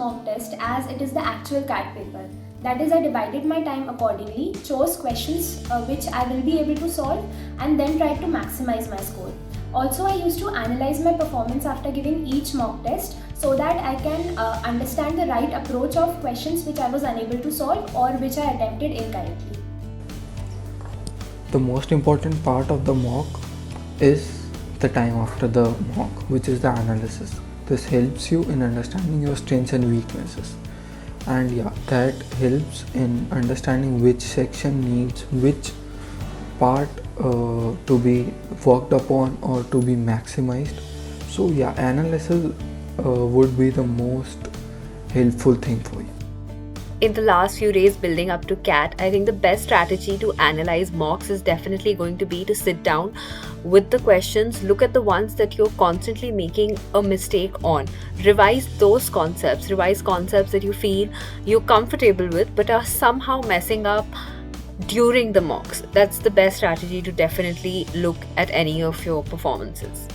mock test as it is the actual CAT paper. That is, I divided my time accordingly, chose questions which I will be able to solve, and then tried to maximize my score. Also, I used to analyze my performance after giving each mock test so that I can understand the right approach of questions which I was unable to solve or which I attempted incorrectly. The most important part of the mock is the time after the mock, which is the analysis. This helps you in understanding your strengths and weaknesses. And yeah, that helps in understanding which section needs which part to be worked upon or to be maximized. So yeah, analysis would be the most helpful thing for you. In the last few days building up to CAT, I think the best strategy to analyze mocks is definitely going to be to sit down with the questions, look at the ones that you're constantly making a mistake on, revise those concepts, revise concepts that you feel you're comfortable with but are somehow messing up during the mocks. That's the best strategy to definitely look at any of your performances.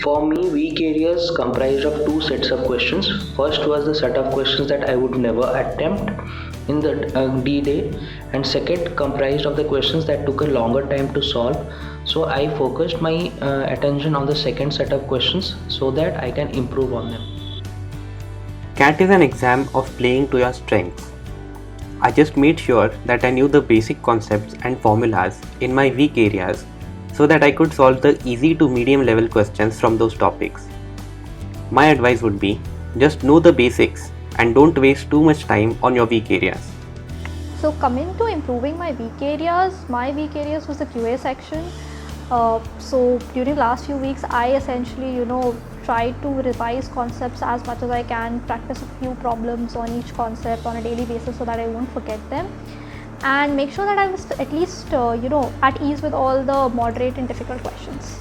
For me, weak areas comprised of two sets of questions. First was the set of questions that I would never attempt in the D-Day, and second comprised of the questions that took a longer time to solve. So I focused my attention on the second set of questions so that I can improve on them. CAT is an exam of playing to your strengths. I just made sure that I knew the basic concepts and formulas in my weak areas so that I could solve the easy to medium level questions from those topics. My advice would be, just know the basics and don't waste too much time on your weak areas. So coming to improving my weak areas was the QA section. So during the last few weeks, I essentially, try to revise concepts as much as I can, practice a few problems on each concept on a daily basis so that I won't forget them, and make sure that I was at least, at ease with all the moderate and difficult questions.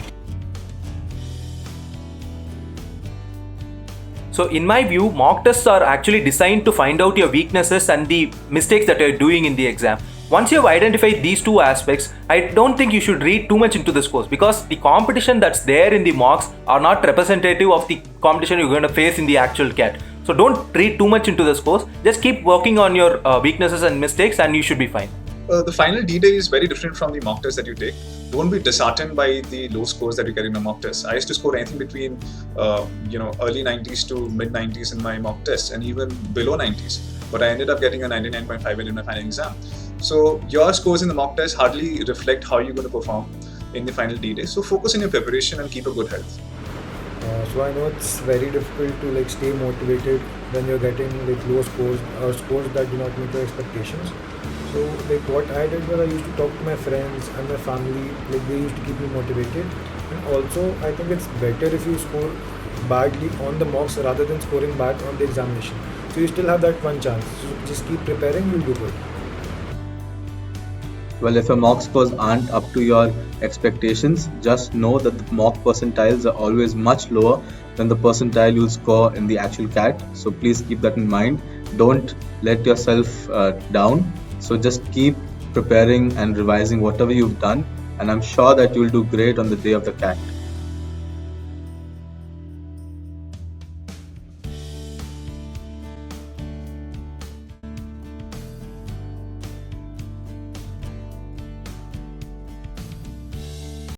So in my view, mock tests are actually designed to find out your weaknesses and the mistakes that you're doing in the exam. Once you have identified these two aspects, I don't think you should read too much into the scores, because the competition that's there in the mocks are not representative of the competition you're going to face in the actual CAT. So don't read too much into the scores. Just keep working on your weaknesses and mistakes and you should be fine. The final D-Day is very different from the mock test that you take. Don't be disheartened by the low scores that you get in a mock test. I used to score anything between early 90s to mid 90s in my mock test, and even below 90s. But I ended up getting a 99.5 in my final exam. So your scores in the mock test hardly reflect how you're going to perform in the final D-Day. So focus on your preparation and keep a good health. So I know it's very difficult to stay motivated when you're getting low scores or scores that do not meet your expectations. So what I did was I used to talk to my friends and my family. They used to keep me motivated. And also I think it's better if you score badly on the mocks rather than scoring bad on the examination. So you still have that one chance. So just keep preparing, you'll do good. Well, if your mock scores aren't up to your expectations, just know that the mock percentiles are always much lower than the percentile you'll score in the actual CAT. So please keep that in mind. Don't let yourself down. So just keep preparing and revising whatever you've done, and I'm sure that you'll do great on the day of the CAT.